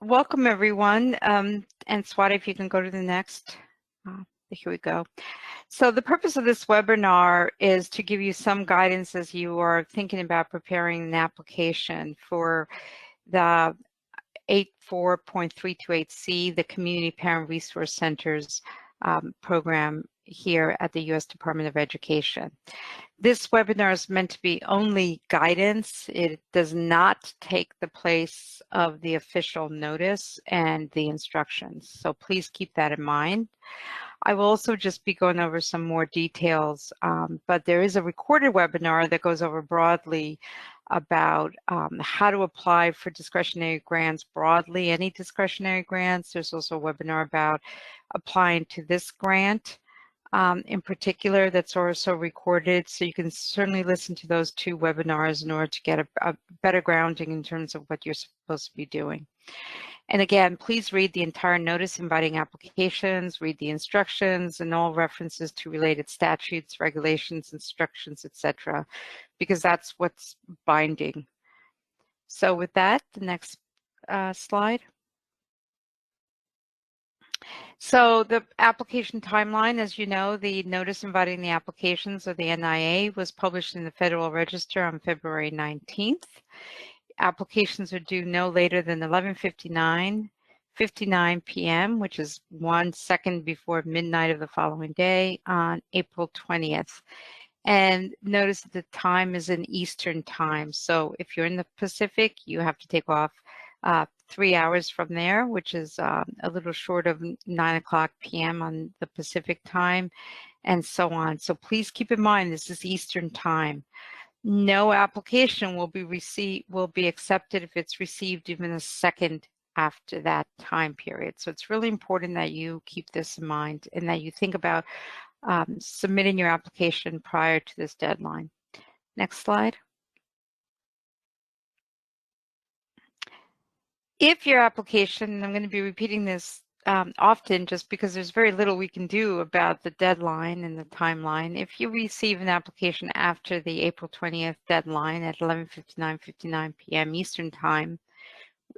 Welcome everyone. And Swati, if you can go to the next. Here we go. So the purpose of this webinar is to give you some guidance as you are thinking about preparing an application for the 84.328C, the Community Parent Resource Centers program here at the U.S. Department of Education. This webinar is meant to be only guidance. It does not take the place of the official notice and the instructions. So please keep that in mind. I will also just be going over some more details, but there is a recorded webinar that goes over broadly about how to apply for discretionary grants broadly, any discretionary grants. There's also a webinar about applying to this grant in particular that's also recorded, so you can certainly listen to those two webinars in order to get a better grounding in terms of what you're supposed to be doing. And again, please read the entire notice inviting applications, read the instructions and all references to related statutes, regulations, instructions, etc., because that's what's binding. So with that, the next slide. So the application timeline, as you know, the notice inviting the applications of the NIA was published in the Federal Register on February 19th. Applications are due no later than 11:59 p.m., which is 1 second before midnight of the following day on April 20th. And notice that the time is in Eastern time. So if you're in the Pacific, you have to take off 3 hours from there, which is a little short of 9:00 p.m. on the Pacific time, and so on. So please keep in mind this is Eastern time. No application will be accepted if it's received even a second after that time period. So it's really important that you keep this in mind and that you think about submitting your application prior to this deadline. Next slide. If your application, and I'm going to be repeating this often just because there's very little we can do about the deadline and the timeline. If you receive an application after the April 20th deadline at 11:59 p.m. Eastern time,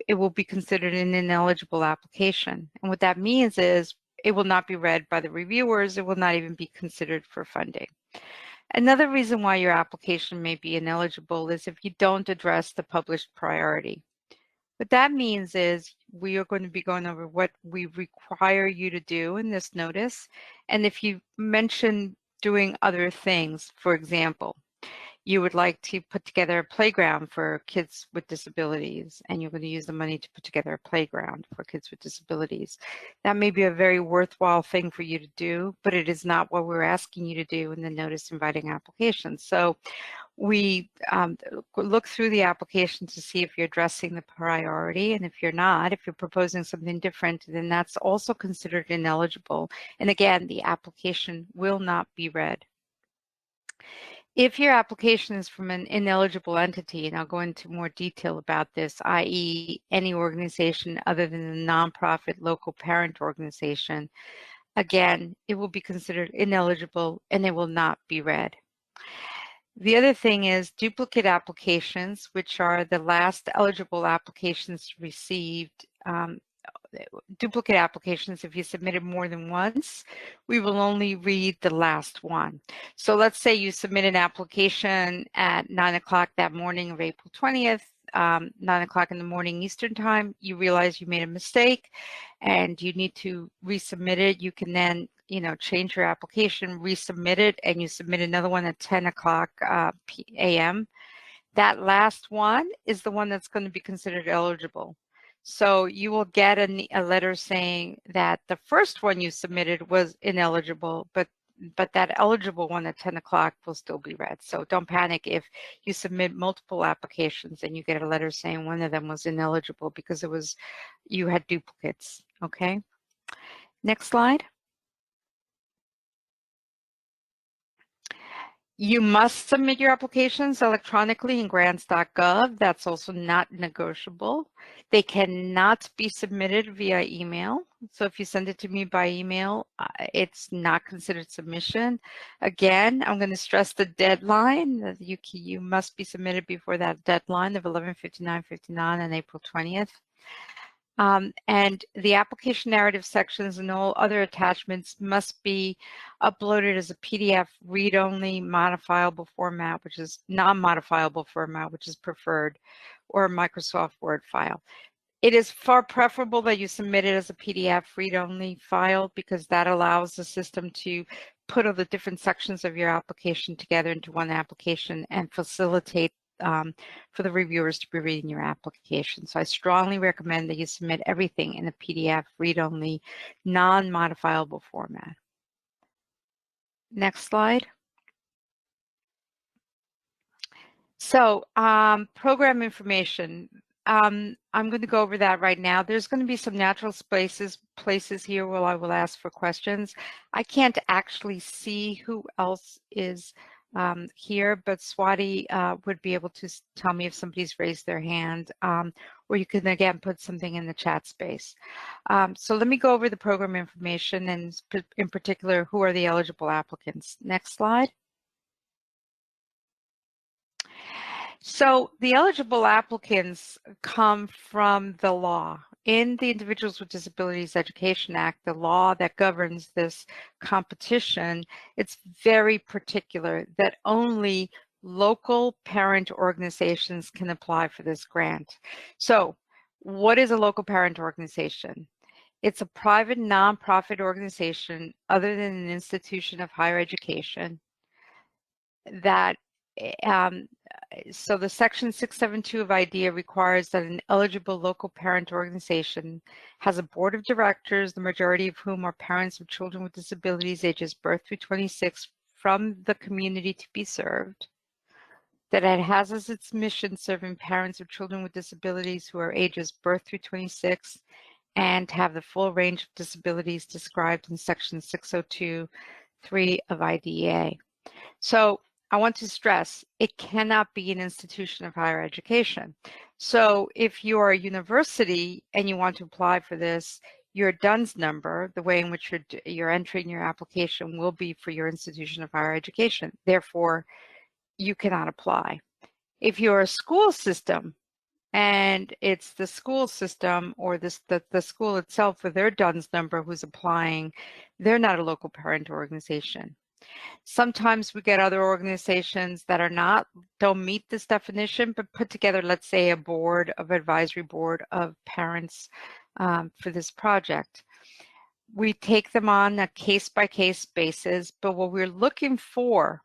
it will be considered an ineligible application. And what that means is it will not be read by the reviewers. It will not even be considered for funding. Another reason why your application may be ineligible is if you don't address the published priority. What that means is we are going to be going over what we require you to do in this notice. And if you mention doing other things, for example, you would like to put together a playground for kids with disabilities, and you're going to use the money to put together a playground for kids with disabilities. That may be a very worthwhile thing for you to do, but it is not what we're asking you to do in the notice inviting application. So we look through the application to see if you're addressing the priority, and if you're not, if you're proposing something different, then that's also considered ineligible. And again, the application will not be read. If your application is from an ineligible entity, and I'll go into more detail about this, i.e. any organization other than a nonprofit local parent organization, again, it will be considered ineligible and it will not be read. The other thing is duplicate applications, which are the last eligible applications received. Duplicate applications, if you submitted more than once, we will only read the last one. So let's say you submit an application at 9:00 that morning of April 20th, 9:00 in the morning Eastern time, you realize you made a mistake and you need to resubmit it. You can then change your application, resubmit it, and you submit another one at 10:00 a.m. That last one is the one that's going to be considered eligible. So you will get a letter saying that the first one you submitted was ineligible, but that eligible one at 10:00 will still be read. So don't panic if you submit multiple applications and you get a letter saying one of them was ineligible because you had duplicates. Okay. Next slide. You must submit your applications electronically in grants.gov. That's also not negotiable. They cannot be submitted via email. So if you send it to me by email, it's not considered submission. Again, I'm going to stress the deadline that you must be submitted before that deadline of 11:59 on April 20th. And the application narrative sections and all other attachments must be uploaded as a PDF read-only modifiable format, which is non-modifiable format, which is preferred, or a Microsoft Word file. It is far preferable that you submit it as a PDF read-only file because that allows the system to put all the different sections of your application together into one application and facilitate for the reviewers to be reading your application. So I strongly recommend that you submit everything in a PDF read-only, non-modifiable format. Next slide. So program information. I'm going to go over that right now. There's going to be some natural places here where I will ask for questions. I can't actually see who else is here, but Swati would be able to tell me if somebody's raised their hand, or you can again put something in the chat space. So let me go over the program information and in particular, who are the eligible applicants. Next slide. So the eligible applicants come from the law. In the Individuals with Disabilities Education Act, the law that governs this competition, it's very particular that only local parent organizations can apply for this grant. So what is a local parent organization? It's a private nonprofit organization other than an institution of higher education that so the section 672 of IDEA requires that an eligible local parent organization has a board of directors, the majority of whom are parents of children with disabilities ages birth through 26 from the community to be served, that it has as its mission serving parents of children with disabilities who are ages birth through 26 and have the full range of disabilities described in section 602(3) of IDEA. So I want to stress, it cannot be an institution of higher education. So if you are a university and you want to apply for this, your DUNS number, the way in which you're entering your application, will be for your institution of higher education. Therefore, you cannot apply. If you're a school system and it's the school system or the school itself with their DUNS number who's applying, they're not a local parent organization. Sometimes we get other organizations that don't meet this definition, but put together, let's say, a board of advisory board of parents for this project. We take them on a case-by-case basis, but what we're looking for,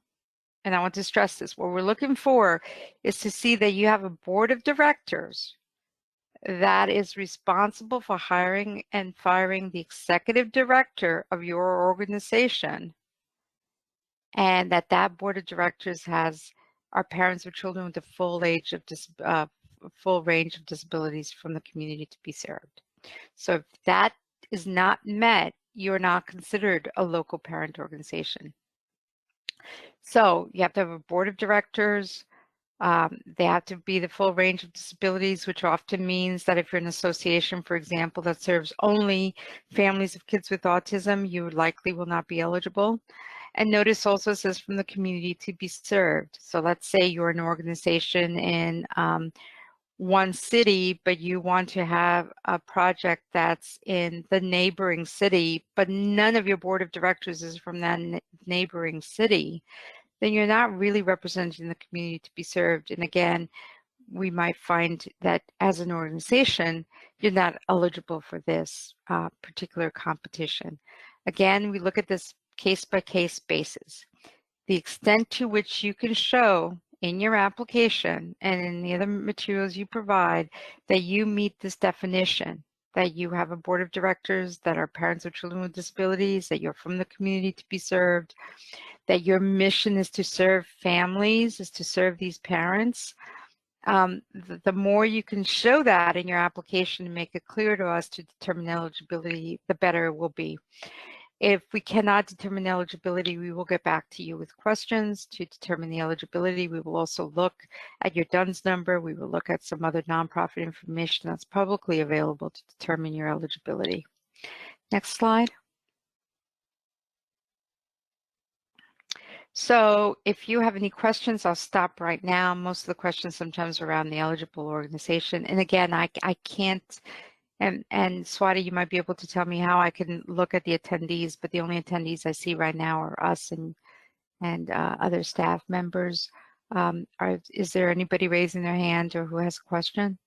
and I want to stress this, what we're looking for is to see that you have a board of directors that is responsible for hiring and firing the executive director of your organization, and that board of directors are parents of children with the full range of disabilities from the community to be served. So if that is not met, you're not considered a local parent organization. So you have to have a board of directors. They have to be the full range of disabilities, which often means that if you're an association, for example, that serves only families of kids with autism, you likely will not be eligible. And notice also says from the community to be served. So let's say you're an organization in one city, but you want to have a project that's in the neighboring city, but none of your board of directors is from that neighboring city, then you're not really representing the community to be served. And again, we might find that as an organization, you're not eligible for this particular competition. Again, we look at this case-by-case basis. The extent to which you can show in your application and in the other materials you provide that you meet this definition, that you have a board of directors that are parents of children with disabilities, that you're from the community to be served, that your mission is to serve families, is to serve these parents. The more you can show that in your application and make it clear to us to determine eligibility, the better it will be. If we cannot determine eligibility, we will get back to you with questions to determine the eligibility. We will also look at your DUNS number. We will look at some other nonprofit information that's publicly available to determine your eligibility. Next slide. So if you have any questions, I'll stop right now. Most of the questions sometimes are around the eligible organization. And again, I can't And Swati, you might be able to tell me how I can look at the attendees, but the only attendees I see right now are us and other staff members. Is there anybody raising their hand or who has a question?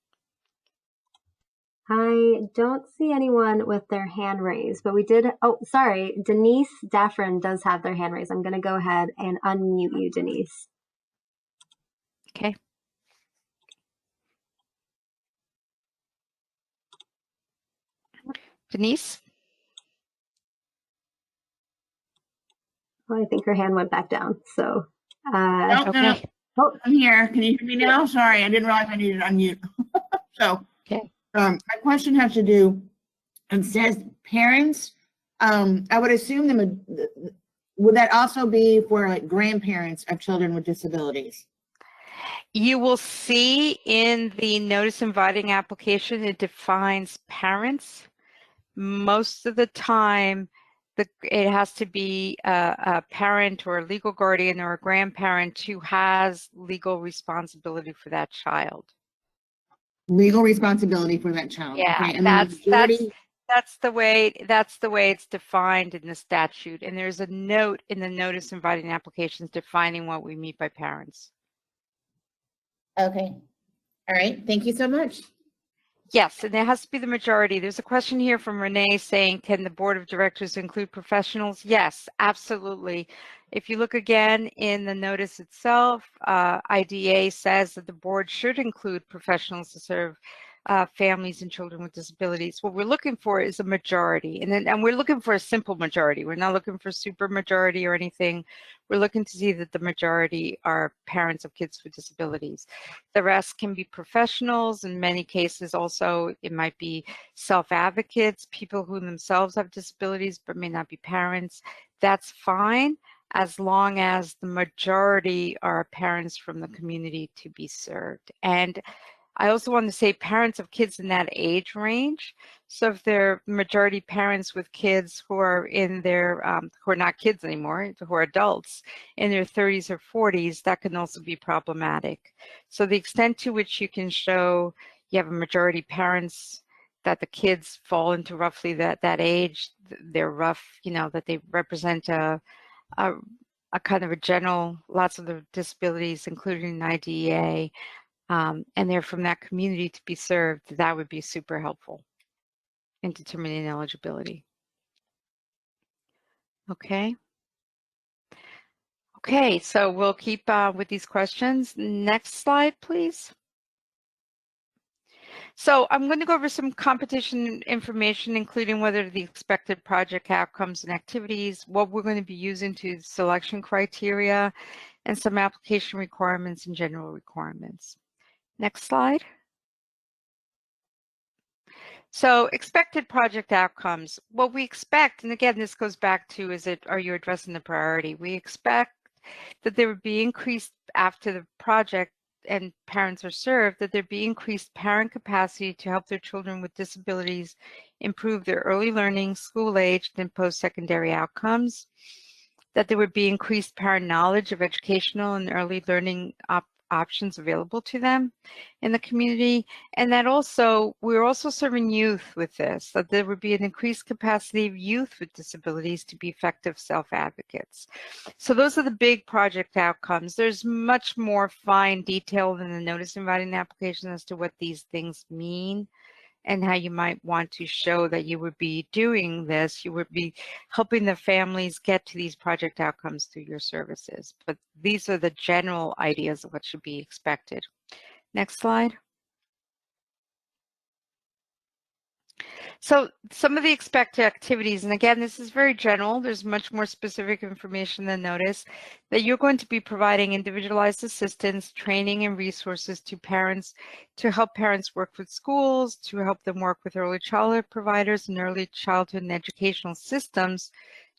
I don't see anyone with their hand raised, but we did. Oh, sorry. Denise Daffrin does have their hand raised. I'm going to go ahead and unmute you, Denise. Okay. Denise? Well, I think her hand went back down. So, nope, okay. no. Oh, I'm here. Can you hear me now? Sorry, I didn't realize I needed to unmute. So, okay. My question has to do, it says parents. I would assume would that also be for like grandparents of children with disabilities? You will see in the notice inviting application, it defines parents. Most of the time, it has to be a parent or a legal guardian or a grandparent who has legal responsibility for that child. Legal responsibility for that child. Yeah, okay. And that's the way it's defined in the statute. And there's a note in the notice inviting applications defining what we mean by parents. Okay. All right. Thank you so much. Yes, and there has to be the majority. There's a question here from Renee saying, can the board of directors include professionals? Yes, absolutely. If you look again in the notice itself, IDA says that the board should include professionals to serve families and children with disabilities. What we're looking for is a majority, and we're looking for a simple majority. We're not looking for super majority or anything. We're looking to see that the majority are parents of kids with disabilities. The rest can be professionals. In many cases also, it might be self-advocates, people who themselves have disabilities but may not be parents. That's fine as long as the majority are parents from the community to be served. And I also want to say parents of kids in that age range. So if they're majority parents with kids who are in their, who are not kids anymore, who are adults in their 30s or 40s, that can also be problematic. So the extent to which you can show you have a majority parents that the kids fall into roughly that age, they're rough, you know, that they represent a kind of a general, lots of the disabilities, including an IDEA, and they're from that community to be served, that would be super helpful in determining eligibility. Okay. Okay, so we'll keep with these questions. Next slide, please. So I'm going to go over some competition information, including whether the expected project outcomes and activities, what we're going to be using to selection criteria, and some application requirements and general requirements. Next slide. So expected project outcomes. What we expect, and again, this goes back to, are you addressing the priority? We expect that there would be increased after the project and parents are served, that there be increased parent capacity to help their children with disabilities improve their early learning, school age, and post-secondary outcomes, that there would be increased parent knowledge of educational and early learning options available to them in the community, and that also we're also serving youth with this, that there would be an increased capacity of youth with disabilities to be effective self-advocates. So those are the big project outcomes. There's much more fine detail in the notice inviting application as to what these things mean and how you might want to show that you would be doing this. You would be helping the families get to these project outcomes through your services. But these are the general ideas of what should be expected. Next slide. So some of the expected activities, and again, this is very general. There's much more specific information than notice, that you're going to be providing individualized assistance, training, and resources to parents to help parents work with schools, to help them work with early childhood providers and early childhood and educational systems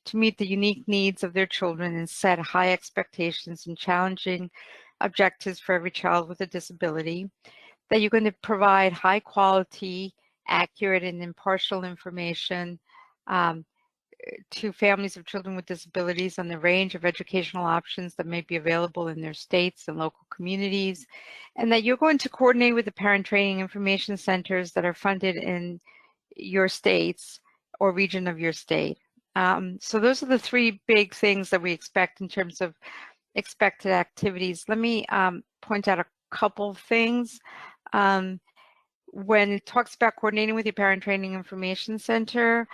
to meet the unique needs of their children and set high expectations and challenging objectives for every child with a disability. That you're going to provide high quality, accurate and impartial information to families of children with disabilities on the range of educational options that may be available in their states and local communities, and that you're going to coordinate with the parent training information centers that are funded in your states or region of your state. So those are the three big things that we expect in terms of expected activities. Let me point out a couple of things. When it talks about coordinating with your Parent Training Information Center,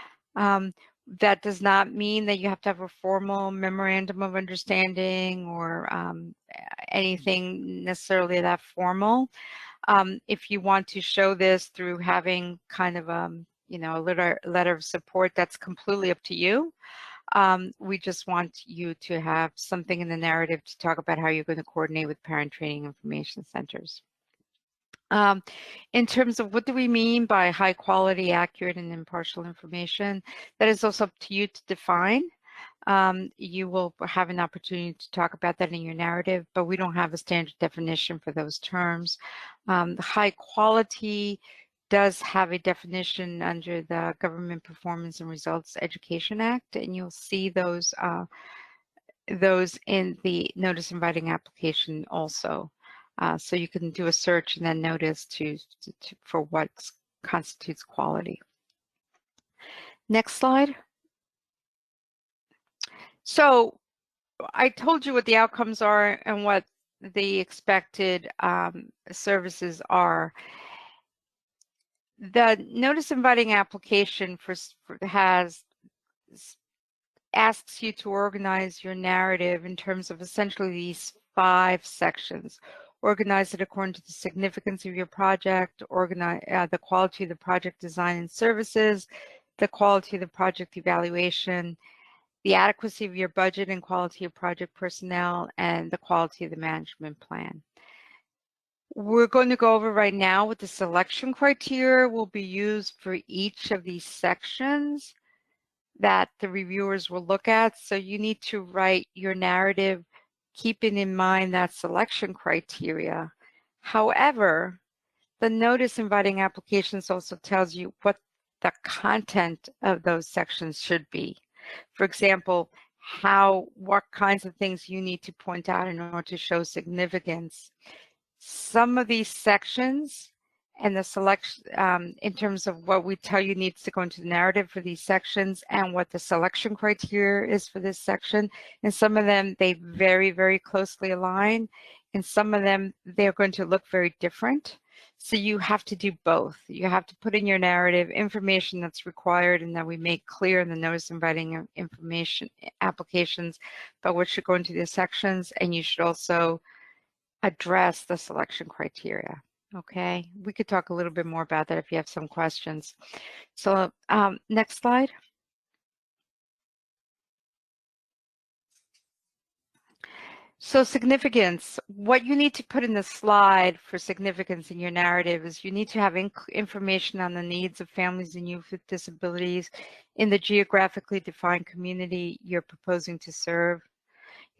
that does not mean that you have to have a formal memorandum of understanding or anything necessarily that formal. If you want to show this through having kind of a letter of support, that's completely up to you. We just want you to have something in the narrative to talk about how you're going to coordinate with parent training information centers. In terms of what do we mean by high quality, accurate, and impartial information, that is also up to you to define. You will have an opportunity to talk about that in your narrative, but we don't have a standard definition for those terms. The high quality does have a definition under the Government Performance and Results Education Act, and you'll see those in the notice inviting application also. So you can do a search and then notice for what constitutes quality. Next slide. So I told you what the outcomes are and what the expected services are. The notice inviting application asks you to organize your narrative in terms of essentially these 5 sections. Organize it according to the significance of your project, organize the quality of the project design and services, the quality of the project evaluation, the adequacy of your budget and quality of project personnel, and the quality of the management plan. We're going to go over right now what the selection criteria will be used for each of these sections that the reviewers will look at. So you need to write your narrative keeping in mind that selection criteria. However, the notice inviting applications also tells you what the content of those sections should be. For example, what kinds of things you need to point out in order to show significance. Some of these sections and the selection, in terms of what we tell you needs to go into the narrative for these sections and what the selection criteria is for this section. And some of them, they very, very closely align. And some of them, they're going to look very different. So you have to do both. You have to put in your narrative information that's required and that we make clear in the notice inviting information applications about what should go into the sections, and you should also address the selection criteria. Okay, we could talk a little bit more about that if you have some questions. So next slide. So significance, what you need to put in the slide for significance in your narrative is you need to have information on the needs of families and youth with disabilities in the geographically defined community you're proposing to serve.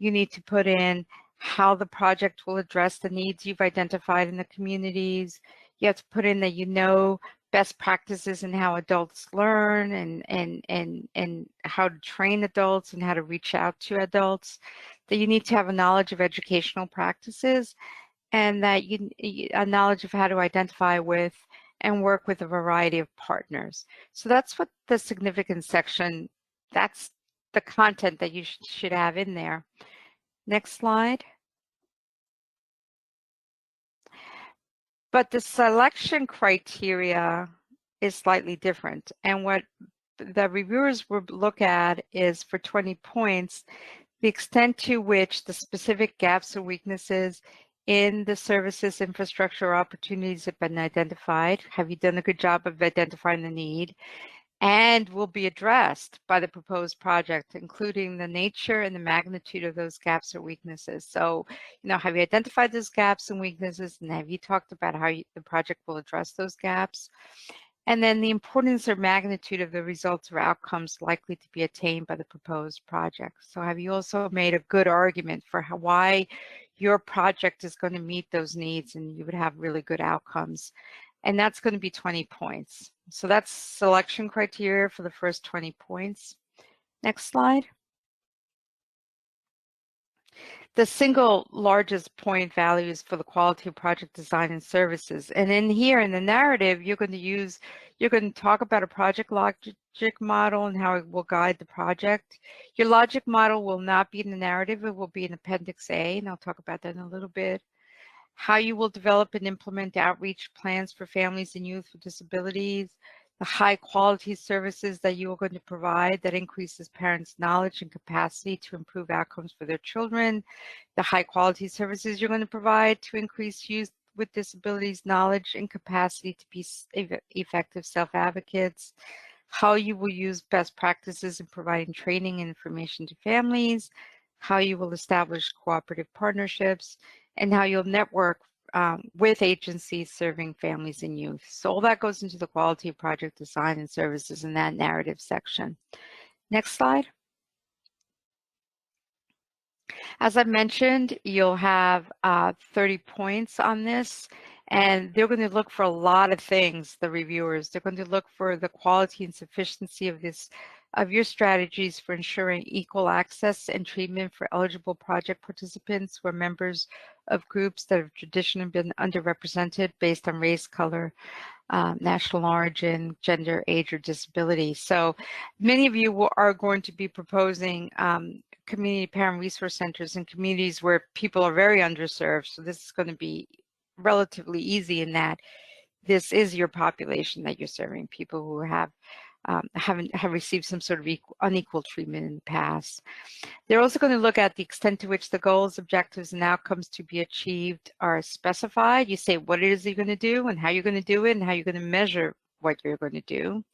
You need to put in how the project will address the needs you've identified in the communities. You have to put in that you know best practices in how adults learn and how to train adults and how to reach out to adults. That you need to have a knowledge of educational practices and that a knowledge of how to identify with and work with a variety of partners. So that's what the significance section, that's the content that you should have in there. Next slide. But the selection criteria is slightly different. And what the reviewers will look at is for 20 points, the extent to which the specific gaps or weaknesses in the services, infrastructure, or opportunities have been identified. Have you done a good job of identifying the need? And will be addressed by the proposed project, including the nature and the magnitude of those gaps or weaknesses. So, have you identified those gaps and weaknesses, and have you talked about how the project will address those gaps? And then the importance or magnitude of the results or outcomes likely to be attained by the proposed project. So have you also made a good argument for why your project is going to meet those needs and you would have really good outcomes? And that's going to be 20 points. So that's selection criteria for the first 20 points. Next slide. the single largest point values for the quality of project design and services. And in here in the narrative, you're going to talk about a project logic model and how it will guide the project. Your logic model will not be in the narrative, it will be in Appendix A, and I'll talk about that in a little bit. How you will develop and implement outreach plans for families and youth with disabilities, the high quality services that you are going to provide that increases parents' knowledge and capacity to improve outcomes for their children, the high quality services you're going to provide to increase youth with disabilities knowledge and capacity to be effective self-advocates, how you will use best practices in providing training and information to families, how you will establish cooperative partnerships, and how you'll network with agencies serving families and youth. So all that goes into the quality of project design and services in that narrative section. Next slide. As I mentioned, you'll have 30 points on this, and they're going to look for a lot of things, the reviewers. They're going to look for the quality and sufficiency of your strategies for ensuring equal access and treatment for eligible project participants who are members of groups that have traditionally been underrepresented based on race, color, national origin, gender, age, or disability. So many of you are going to be proposing community parent resource centers in communities where people are very underserved. So this is going to be relatively easy in that this is your population that you're serving, people who have received some sort of unequal treatment in the past. They're also going to look at the extent to which the goals, objectives, and outcomes to be achieved are specified. You say what it is you're going to do and how you're going to do it and how you're going to measure what you're going to do.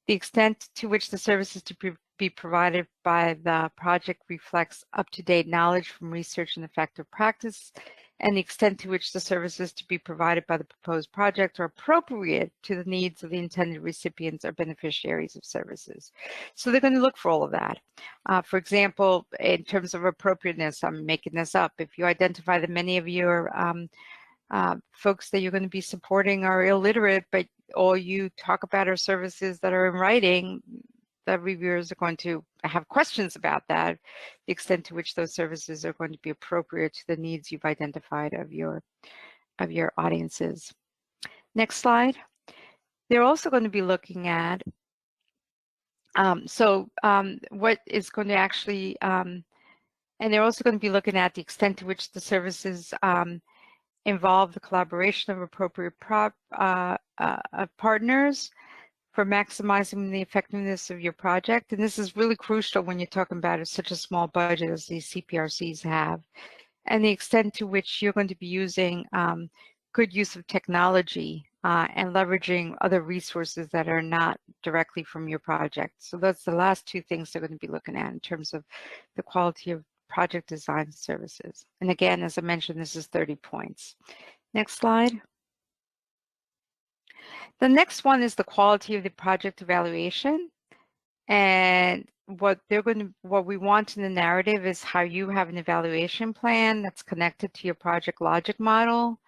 The extent to which the services to be provided by the project reflects up-to-date knowledge from research and effective practice, and the extent to which the services to be provided by the proposed project are appropriate to the needs of the intended recipients or beneficiaries of services. So they're going to look for all of that. For example, in terms of appropriateness, I'm making this up. If you identify that many of your folks that you're going to be supporting are illiterate, but all you talk about are services that are in writing, the reviewers are going to have questions about that, the extent to which those services are going to be appropriate to the needs you've identified of your audiences. Next slide. They're also going to be looking at what is going to actually, and they're also going to be looking at the extent to which the services involve the collaboration of appropriate partners for maximizing the effectiveness of your project. And this is really crucial when you're talking about such a small budget as these CPRCs have, and the extent to which you're going to be using good use of technology and leveraging other resources that are not directly from your project. So that's the last two things they're going to be looking at in terms of the quality of project design services. And again, as I mentioned, this is 30 points. Next slide. The next one is the quality of the project evaluation. And what we want in the narrative is how you have an evaluation plan that's connected to your project logic model,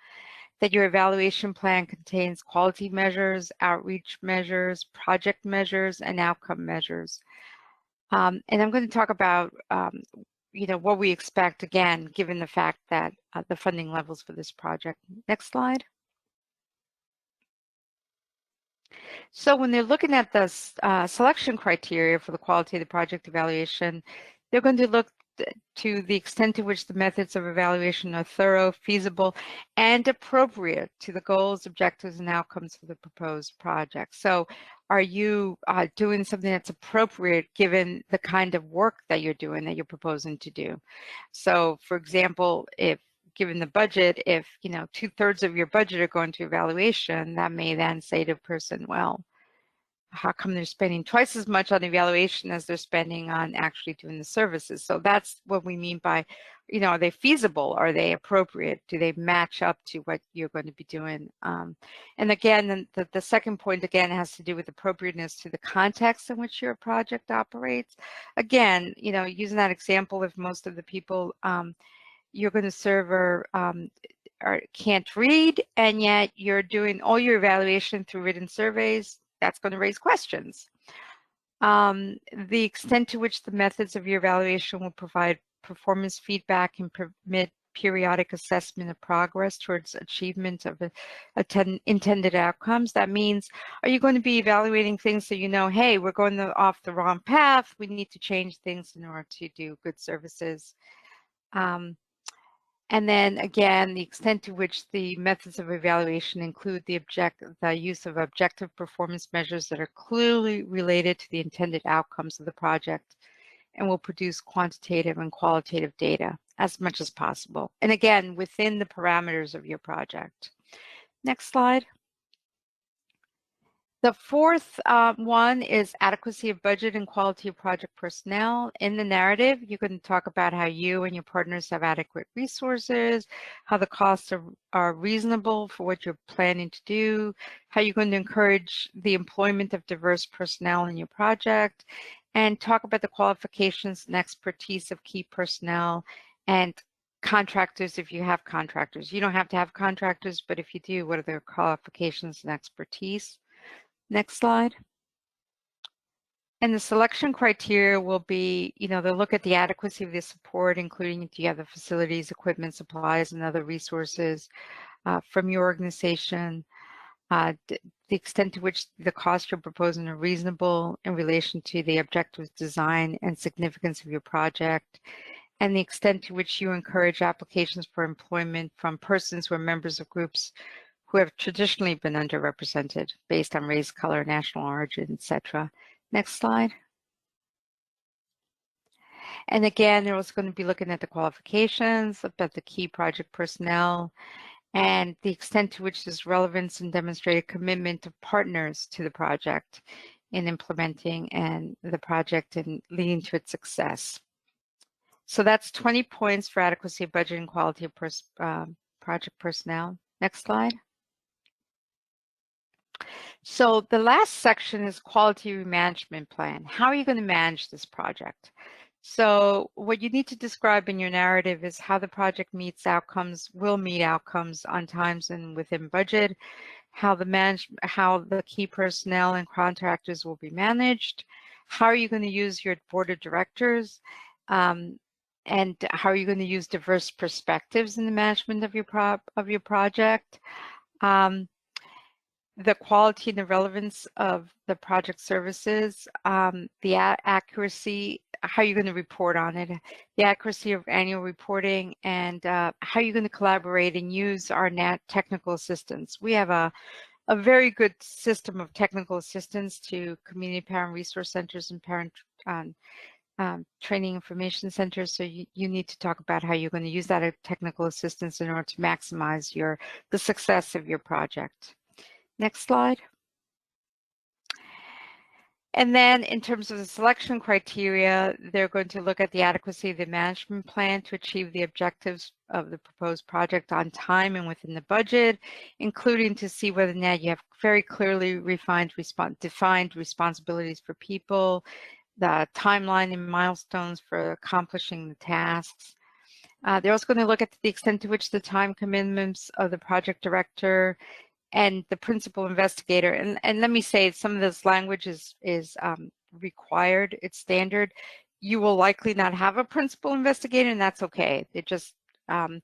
that your evaluation plan contains quality measures, outreach measures, project measures, and outcome measures. And I'm going to talk about what we expect, again, given the fact that the funding levels for this project. Next slide. So when they're looking at the selection criteria for the quality of the project evaluation, they're going to look to the extent to which the methods of evaluation are thorough, feasible, and appropriate to the goals, objectives, and outcomes for the proposed project. So are you doing something that's appropriate given the kind of work that you're doing, that you're proposing to do? So for example, if given the budget, if 2/3 of your budget are going to evaluation, that may then say to a person, well, how come they're spending twice as much on evaluation as they're spending on actually doing the services? So that's what we mean by, are they feasible? Are they appropriate? Do they match up to what you're going to be doing? And again, the second point, again, has to do with appropriateness to the context in which your project operates. Again, using that example, if most of the people you're going to serve can't read, and yet you're doing all your evaluation through written surveys, that's going to raise questions. The extent to which the methods of your evaluation will provide performance feedback and permit periodic assessment of progress towards achievement of intended outcomes. That means, are you going to be evaluating things so you know, hey, we're going off the wrong path, we need to change things in order to do good services. And then again, the extent to which the methods of evaluation include the use of objective performance measures that are clearly related to the intended outcomes of the project and will produce quantitative and qualitative data as much as possible. And again, within the parameters of your project. Next slide. The fourth one is adequacy of budget and quality of project personnel. In the narrative, you can talk about how you and your partners have adequate resources, how the costs are reasonable for what you're planning to do, how you're going to encourage the employment of diverse personnel in your project, and talk about the qualifications and expertise of key personnel and contractors if you have contractors. You don't have to have contractors, but if you do, what are their qualifications and expertise? Next slide. And the selection criteria will be, they'll look at the adequacy of the support, including do you have the facilities, equipment, supplies, and other resources from your organization, the extent to which the costs you're proposing are reasonable in relation to the objectives, design, and significance of your project, and the extent to which you encourage applications for employment from persons who are members of groups who have traditionally been underrepresented based on race, color, national origin, etc. Next slide. And again, they're also going to be looking at the qualifications, about the key project personnel, and the extent to which there's relevance and demonstrated commitment of partners to the project in implementing the project and leading to its success. So that's 20 points for adequacy of budget and quality of project personnel. Next slide. So the last section is quality management plan. How are you going to manage this project? So what you need to describe in your narrative is how the project will meet outcomes on times and within budget, how the key personnel and contractors will be managed, how are you going to use your board of directors, and how are you going to use diverse perspectives in the management of your project. The quality and the relevance of the project services, the accuracy, how you're going to report on it, the accuracy of annual reporting, and how you're going to collaborate and use our technical assistance. We have a very good system of technical assistance to community parent resource centers and parent training information centers. So you need to talk about how you're going to use that technical assistance in order to maximize the success of your project. Next slide. And then in terms of the selection criteria, they're going to look at the adequacy of the management plan to achieve the objectives of the proposed project on time and within the budget, including to see whether or not you have very clearly defined responsibilities for people, the timeline and milestones for accomplishing the tasks. They're also going to look at the extent to which the time commitments of the project director and the principal investigator, and let me say some of this language is required, it's standard. You will likely not have a principal investigator, and that's okay. They're going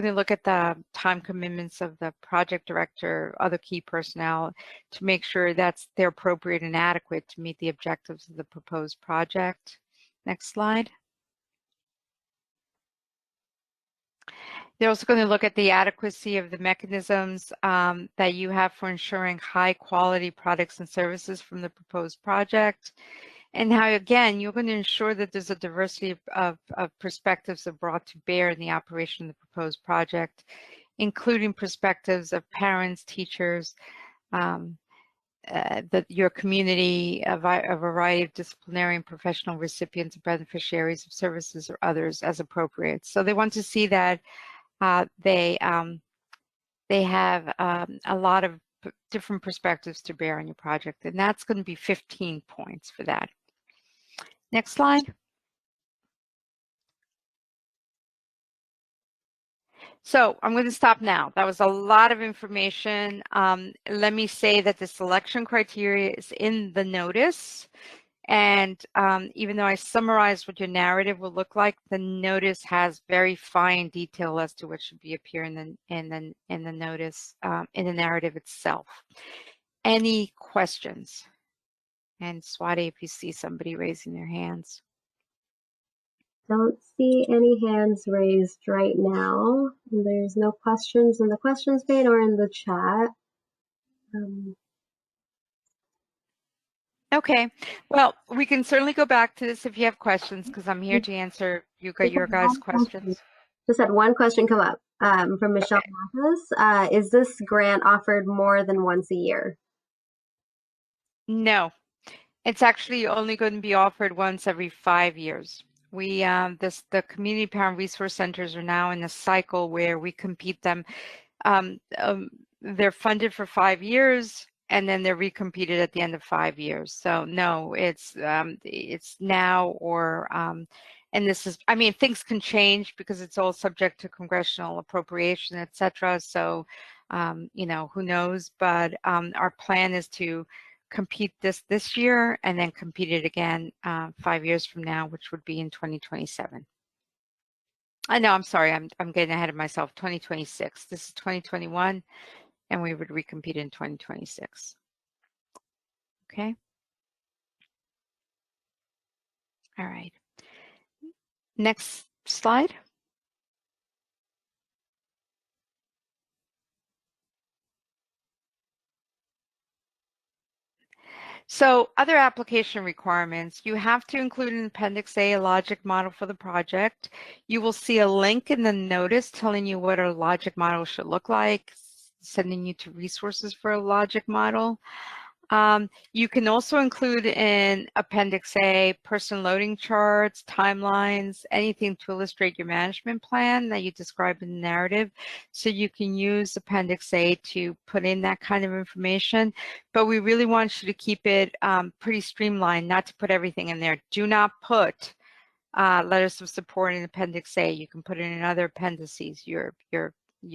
to look at the time commitments of the project director, other key personnel, to make sure they're appropriate and adequate to meet the objectives of the proposed project. Next slide. They're also going to look at the adequacy of the mechanisms that you have for ensuring high quality products and services from the proposed project, and how, again, you're going to ensure that there's a diversity of perspectives that are brought to bear in the operation of the proposed project, including perspectives of parents, teachers, your community, a variety of disciplinary and professional recipients and beneficiaries of services or others as appropriate. So they want to see that they have a lot of different perspectives to bear on your project, and that's going to be 15 points for that. Next slide. So I'm going to stop now. That was a lot of information. Let me say that the selection criteria is in the notice, And even though I summarized what your narrative will look like, the notice has very fine detail as to what should be appear in the notice, in the narrative itself. Any questions? And Swati, if you see somebody raising their hands. Don't see any hands raised right now. There's no questions in the questions pane or in the chat. Okay, well, we can certainly go back to this if you have questions, because I'm here to answer your guys' questions. Just had one question come up from Michelle Mathis. Is this grant offered more than once a year? No, it's actually only going to be offered once every 5 years. We the community parent resource centers are now in a cycle where we compete them. They're funded for 5 years, and then they're recompeted at the end of 5 years. So no, it's now or and this is, I mean, things can change because it's all subject to congressional appropriation, et cetera. So you know, who knows? But our plan is to compete this year and then compete it again 5 years from now, which would be in 2027. I know, I'm sorry, I'm getting ahead of myself. 2026. This is 2021, and we would recompete in 2026. Okay. All right. Next slide. So other application requirements, you have to include in Appendix A a logic model for the project. You will see a link in the notice telling you what a logic model should look like, sending you to resources for a logic model. You can also include in Appendix A person loading charts, timelines, anything to illustrate your management plan that you describe in the narrative. So you can use Appendix A to put in that kind of information. But we really want you to keep it pretty streamlined, not to put everything in there. Do not put letters of support in Appendix A. You can put it in other appendices. You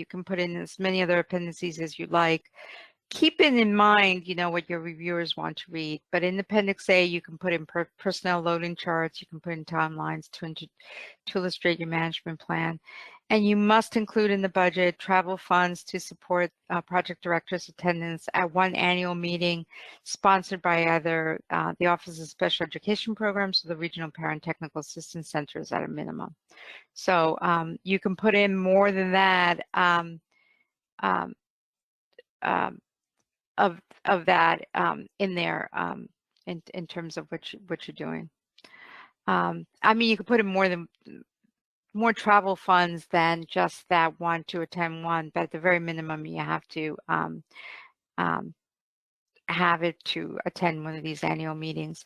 can put in as many other appendices as you like. Keep it in mind, you know, what your reviewers want to read, but in Appendix A, you can put in personnel loading charts, you can put in timelines to illustrate your management plan. And you must include in the budget travel funds to support project directors' attendance at one annual meeting sponsored by either the Office of Special Education Programs or the Regional Parent Technical Assistance Centers at a minimum. So you can put in more than that of that in there in terms of what you're doing. I mean, you could put in more travel funds than just that one to attend one, but at the very minimum, you have to have it to attend one of these annual meetings.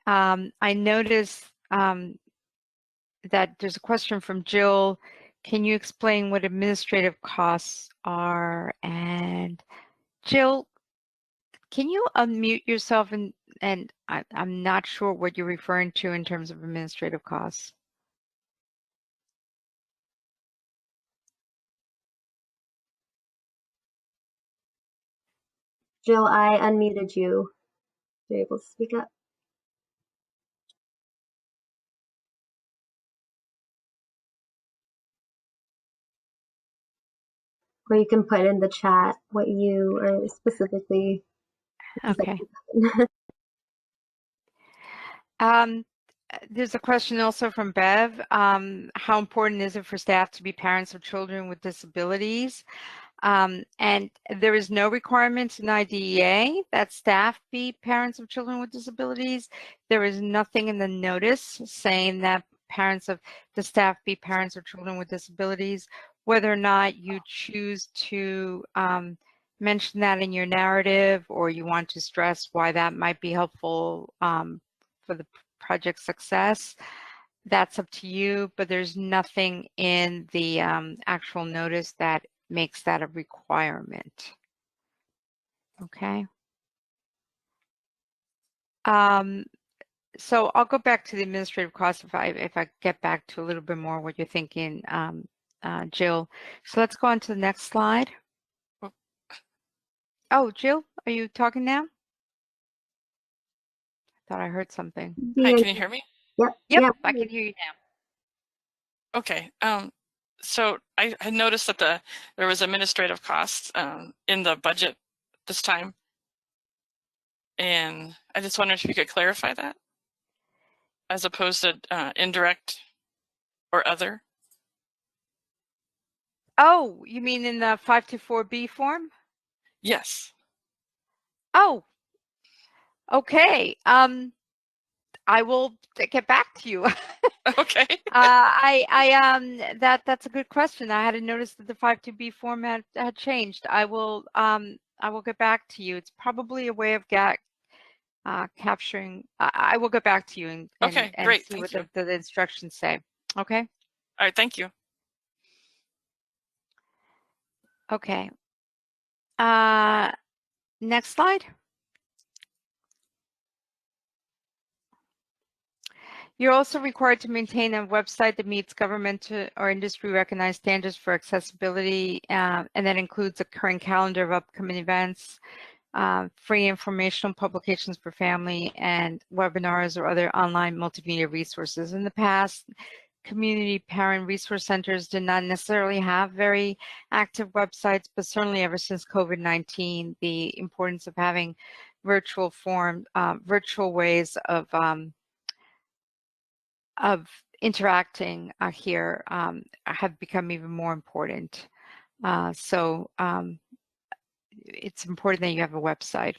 I noticed that there's a question from Jill. Can you explain what administrative costs are? And Jill, can you unmute yourself and I'm not sure what you're referring to in terms of administrative costs. Jill, I unmuted you. You're able to speak up. Or you can put in the chat what you are specifically. Okay. There's a question also from Bev. How important is it for staff to be parents of children with disabilities? And there is no requirement in IDEA that staff be parents of children with disabilities. There is nothing in the notice saying that parents of the staff be parents of children with disabilities. Whether or not you choose to mention that in your narrative or you want to stress why that might be helpful for the project success, that's up to you, but there's nothing in the actual notice that makes that a requirement. Okay. So I'll go back to the administrative costs if I get back to a little bit more what you're thinking, Jill. So let's go on to the next slide. Oh, Jill, are you talking now? Thought I heard something. Hi, can you hear me? Yep. Yep, Yep. I can hear you now. Okay. So I had noticed that there was administrative costs in the budget this time, and I just wondered if you could clarify that, as opposed to indirect or other. Oh, you mean in the 524B form? Yes. Oh, okay. I will get back to you. Okay. That's a good question. I hadn't noticed that the 52B form had changed. I will get back to you. It's probably a way of capturing. I will get back to you Okay, and great. see Thank what you. the instructions say. Okay. All right. Thank you. Okay. Next slide. You're also required to maintain a website that meets government or industry recognized standards for accessibility, and that includes a current calendar of upcoming events, free informational publications for family, and webinars or other online multimedia resources. In the past, community parent resource centers did not necessarily have very active websites, but certainly ever since COVID-19, the importance of having virtual ways of interacting here have become even more important. So it's important that you have a website.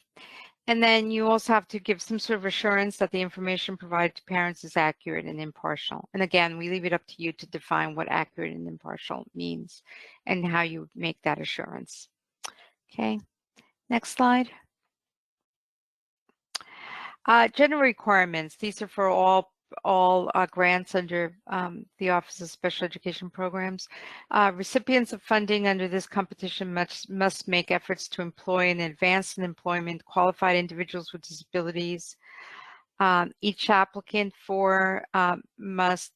And then you also have to give some sort of assurance that the information provided to parents is accurate and impartial. And again, we leave it up to you to define what accurate and impartial means and how you make that assurance. Okay, next slide. General requirements. These are for all grants under the Office of Special Education Programs. Recipients of funding under this competition must make efforts to employ and advance in employment qualified individuals with disabilities. Each applicant must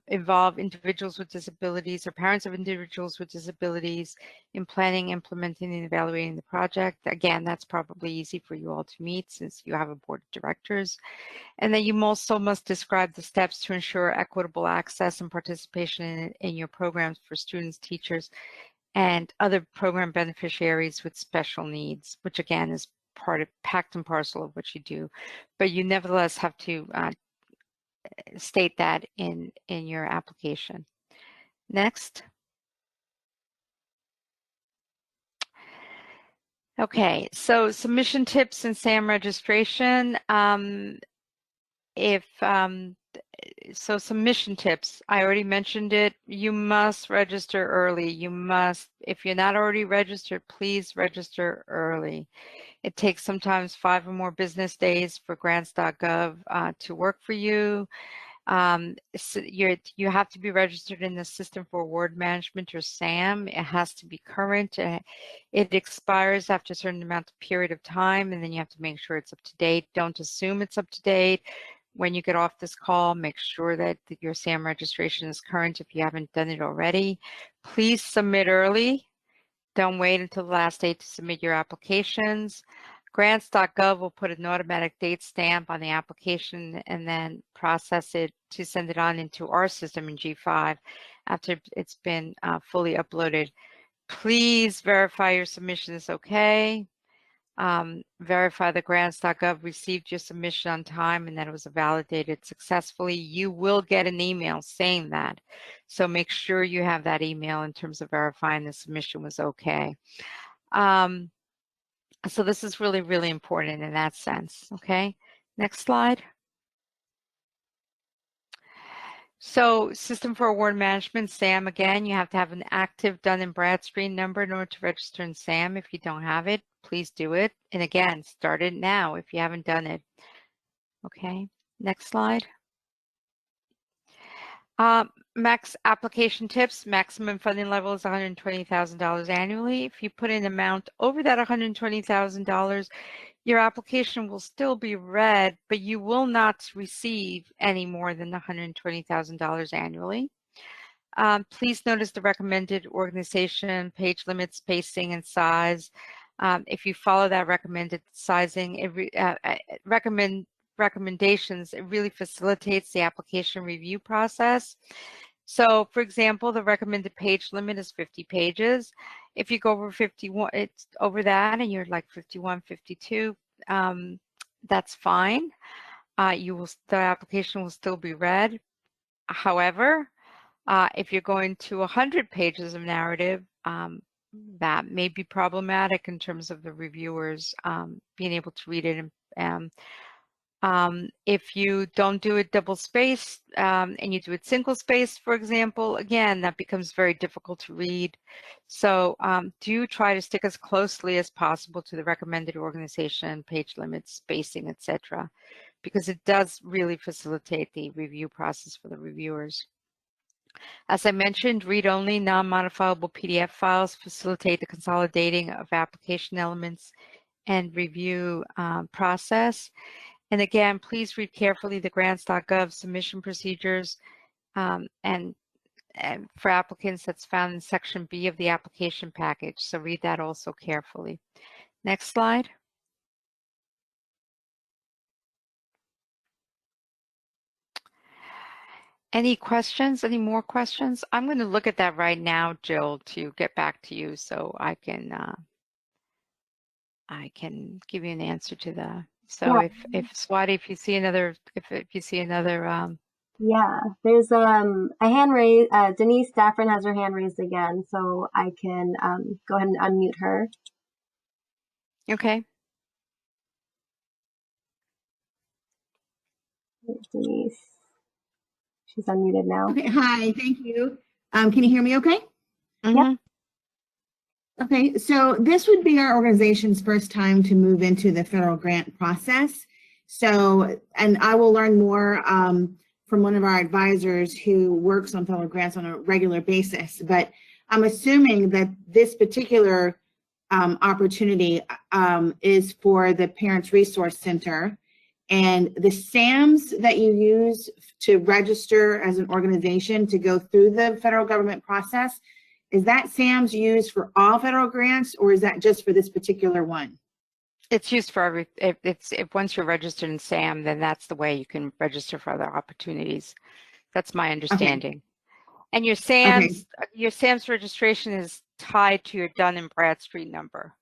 involve individuals with disabilities or parents of individuals with disabilities in planning, implementing, and evaluating the project. Again, that's probably easy for you all to meet since you have a board of directors. And then you also must describe the steps to ensure equitable access and participation in your programs for students, teachers, and other program beneficiaries with special needs, which again is packed and parcel of what you do. But you nevertheless have to state that in your application. Next. Okay, so submission tips and SAM registration. So submission tips, I already mentioned it. You must register early. If you're not already registered, please register early. It takes sometimes 5 or more business days for grants.gov to work for you. So you have to be registered in the System for Award Management, or SAM. It has to be current. It expires after a certain amount of period of time, and then you have to make sure it's up to date. Don't assume it's up to date. When you get off this call, make sure that your SAM registration is current if you haven't done it already. Please submit early. Don't wait until the last day to submit your applications. Grants.gov will put an automatic date stamp on the application and then process it to send it on into our system in G5 after it's been fully uploaded. Please verify your submission is okay. Verify the grants.gov received your submission on time and that it was validated successfully. You will get an email saying that. So make sure you have that email in terms of verifying the submission was okay. So this is really, really important in that sense. Okay, next slide. So System for Award Management, SAM, again, you have to have an active Dun & Bradstreet number in order to register in SAM. If you don't have it, please do it. And again, start it now if you haven't done it. Okay, next slide. Max application tips, maximum funding level is $120,000 annually. If you put an amount over that $120,000, your application will still be read, but you will not receive any more than $120,000 annually. Please notice the recommended organization, page limit, spacing, and size. If you follow that recommended sizing, recommend recommendations, it really facilitates the application review process. So, for example, the recommended page limit is 50 pages. If you go over 51, it's over that, and you're like 51, 52, that's fine. The application will still be read. However, if you're going to 100 pages of narrative, that may be problematic in terms of the reviewers being able to read it. If you don't do it double spaced and you do it single spaced, for example, again, that becomes very difficult to read. So do try to stick as closely as possible to the recommended organization, page limits, spacing, etc., because it does really facilitate the review process for the reviewers. As I mentioned, read-only, non-modifiable PDF files facilitate the consolidating of application elements and review process. And again, please read carefully the grants.gov submission procedures and for applicants that's found in Section B of the application package. So read that also carefully. Next slide. Any questions? Any more questions? I'm going to look at that right now, Jill, to get back to you so I can give you an answer to that. So Yeah. if Swati, if you see another, Yeah, there's a hand raised. Denise Daffrin has her hand raised again, so I can go ahead and unmute her. okay. There's Denise. She's unmuted now. Okay, hi, thank you. Can you hear me okay? Mm-hmm. Okay, so this would be our organization's first time to move into the federal grant process. So, and I will learn more from one of our advisors who works on federal grants on a regular basis. But I'm assuming that this particular opportunity is for the Parents Resource Center. And the SAMs that you use to register as an organization to go through the federal government process, is that SAMs used for all federal grants, or is that just for this particular one? It's used for every, if once you're registered in SAM, then that's the way you can register for other opportunities. That's my understanding. Okay. And your SAM's registration is tied to your Dun and Bradstreet number.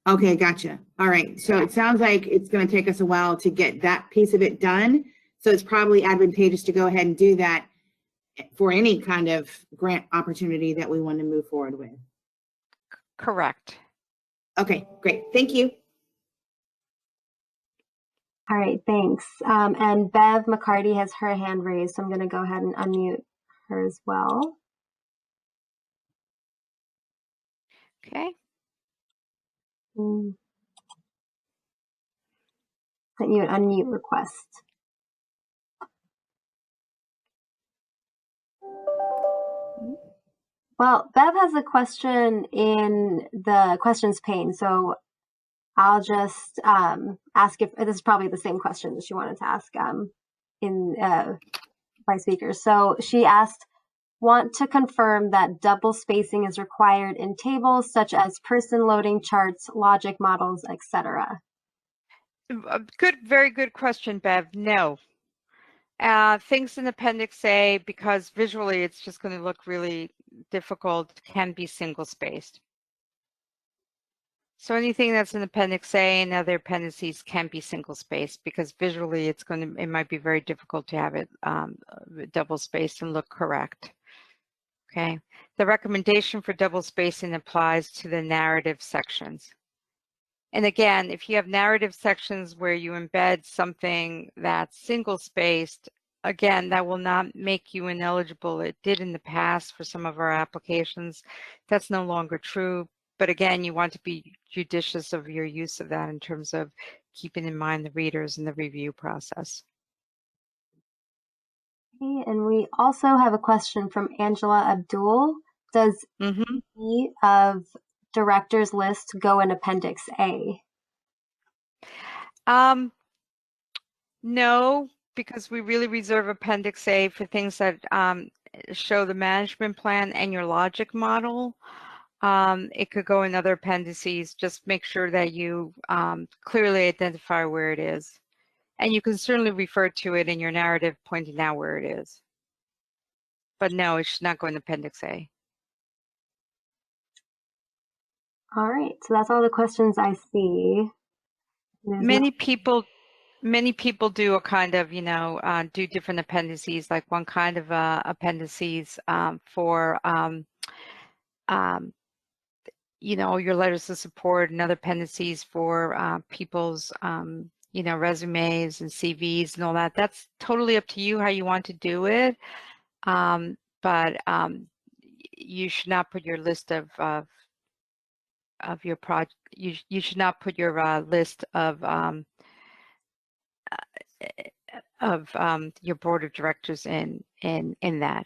Okay, gotcha. All right. So it sounds like it's going to take us a while to get that piece of it done. So it's probably advantageous to go ahead and do that for any kind of grant opportunity that we want to move forward with. Correct. Okay, great. Thank you. All right, thanks. And Bev McCarty has her hand raised, so I'm going to go ahead and unmute her as well. Okay. Sent you an unmute request. Well, Bev has a question in the questions pane, so I'll just ask if this is probably the same question that she wanted to ask by speakers. So she asked, want to confirm that double spacing is required in tables such as person loading charts, logic models, etc. Good, very good question, Bev. No. Things in Appendix A, because visually it's just going to look really difficult, can be single spaced. So anything that's in Appendix A and other appendices can be single spaced, because visually it might be very difficult to have it double spaced and look correct. Okay. The recommendation for double spacing applies to the narrative sections. And again, if you have narrative sections where you embed something that's single spaced, again, that will not make you ineligible. It did in the past for some of our applications. That's no longer true. But again, you want to be judicious of your use of that in terms of keeping in mind the readers and the review process. Okay, and we also have a question from Angela Abdul. Does E of director's list go in Appendix A? No, because we really reserve Appendix A for things that show the management plan and your logic model. It could go in other appendices. Just make sure that you clearly identify where it is. And you can certainly refer to it in your narrative, pointing out where it is. But no, it should not go in Appendix A. All right, so that's all the questions I see. Many people do a kind of, do different appendices, like one kind of appendices for, your letters of support, and other appendices for people's, resumes and CVs and all that. That's totally up to you how you want to do it. But you should not put your list of your project. You should not put your list of your board of directors in that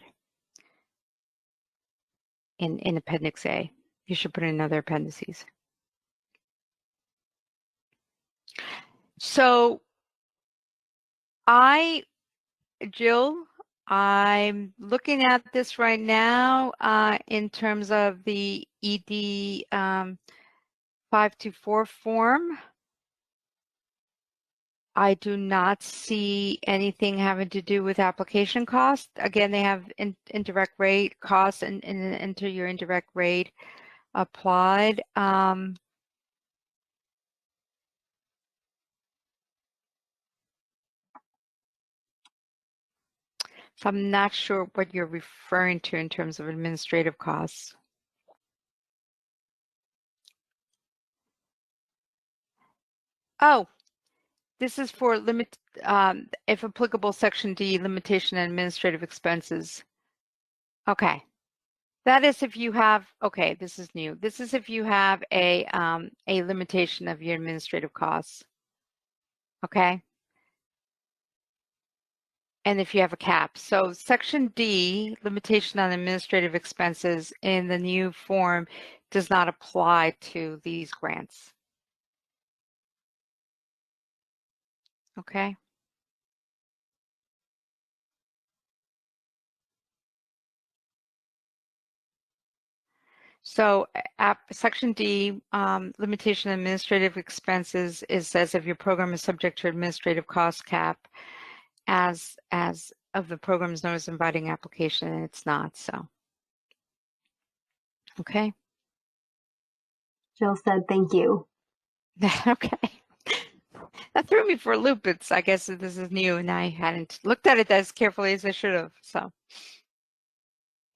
in Appendix A. You should put in other appendices. So Jill, I'm looking at this right now in terms of the ED 524 form. I do not see anything having to do with application cost. Again, they have indirect rate costs and enter your indirect rate applied. So I'm not sure what you're referring to in terms of administrative costs. Oh, this is for if applicable, Section D, limitation on administrative expenses. Okay. That is if you have, okay, this is new. This is if you have a limitation of your administrative costs. Okay. And if you have a cap. So Section D, limitation on administrative expenses in the new form does not apply to these grants. Okay. So Section D, limitation on administrative expenses, says if your program is subject to administrative cost cap as of the program's notice inviting application, and it's not, so. Okay. Jill said, thank you. Okay. That threw me for a loop. I guess this is new and I hadn't looked at it as carefully as I should have, so.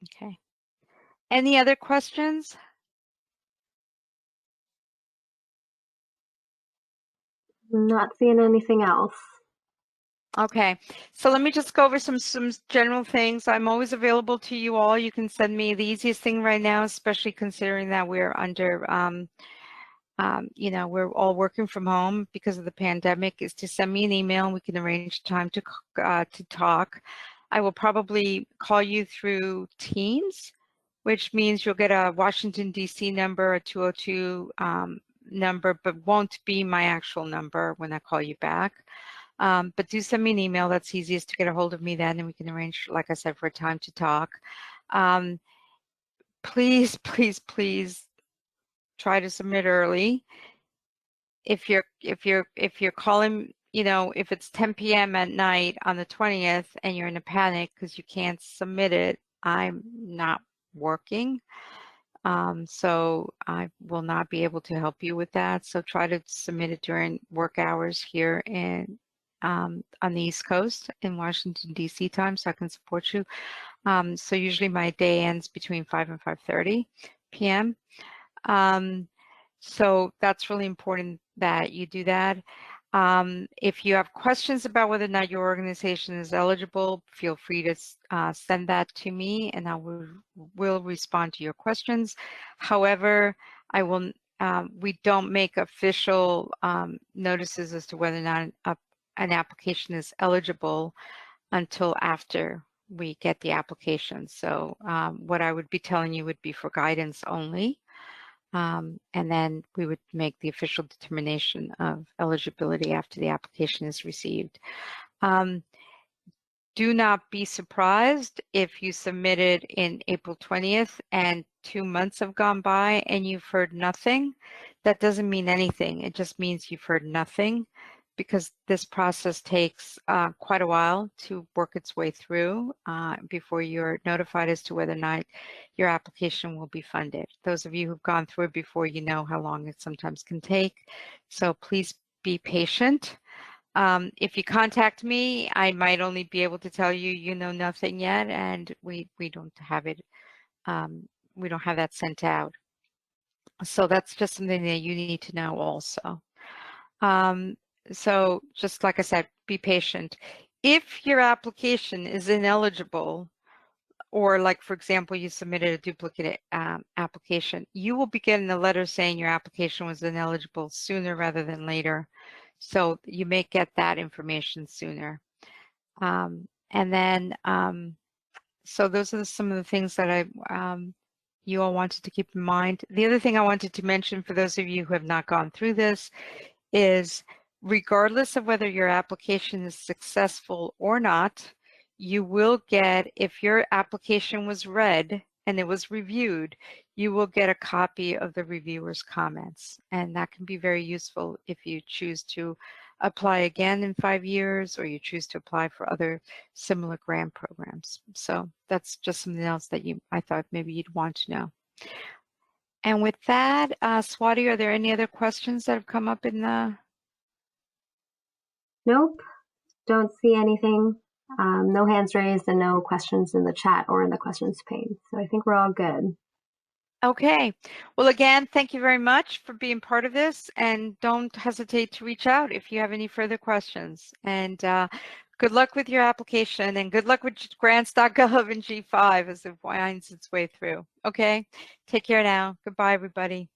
Okay. Any other questions? Not seeing anything else. Okay, so let me just go over some general things. I'm always available to you all. You can send me the easiest thing right now, especially considering that we're under, we're all working from home because of the pandemic, is to send me an email and we can arrange time to talk. I will probably call you through Teams, which means you'll get a Washington, D.C. number, a 202 number, but won't be my actual number when I call you back. But do send me an email. That's easiest to get a hold of me then, and we can arrange, like I said, for a time to talk. Please, please, please try to submit early. If you're calling, if it's 10 p.m. at night on the 20th and you're in a panic because you can't submit it, I'm not working. So I will not be able to help you with that. So try to submit it during work hours here on the East Coast in Washington, D.C. time, so I can support you. So usually my day ends between 5 and 5:30 p.m. So that's really important that you do that. If you have questions about whether or not your organization is eligible, feel free to send that to me and I will respond to your questions. However, we don't make official notices as to whether or not an application is eligible until after we get the application. So what I would be telling you would be for guidance only. And then we would make the official determination of eligibility after the application is received. Do not be surprised if you submitted in April 20th and 2 months have gone by and you've heard nothing. That doesn't mean anything. It just means you've heard nothing. because this process takes quite a while to work its way through before you're notified as to whether or not your application will be funded. Those of you who've gone through it before, you know how long it sometimes can take. So please be patient. If you contact me, I might only be able to tell you, you know nothing yet, and we don't have it, we don't have that sent out. So that's just something that you need to know also. So just like I said, be patient. If your application is ineligible, or like, for example, you submitted a duplicate application, you will be getting a letter saying your application was ineligible sooner rather than later. So you may get that information sooner. And then, so those are some of the things that you all wanted to keep in mind. The other thing I wanted to mention for those of you who have not gone through this is, regardless of whether your application is successful or not, you will get, if your application was read and it was reviewed, you will get a copy of the reviewer's comments. And that can be very useful if you choose to apply again in 5 years, or you choose to apply for other similar grant programs. So that's just something else that I thought maybe you'd want to know. And with that, Swati, are there any other questions that have come up in the... Nope, don't see anything. No hands raised and no questions in the chat or in the questions pane. So I think we're all good. Okay. Well, again, thank you very much for being part of this, and don't hesitate to reach out if you have any further questions. And good luck with your application, and good luck with grants.gov and G5 as it winds its way through. Okay. Take care now. Goodbye, everybody.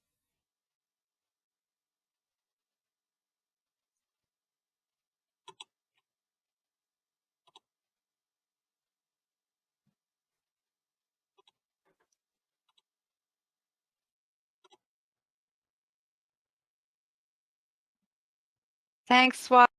Thanks, Swat.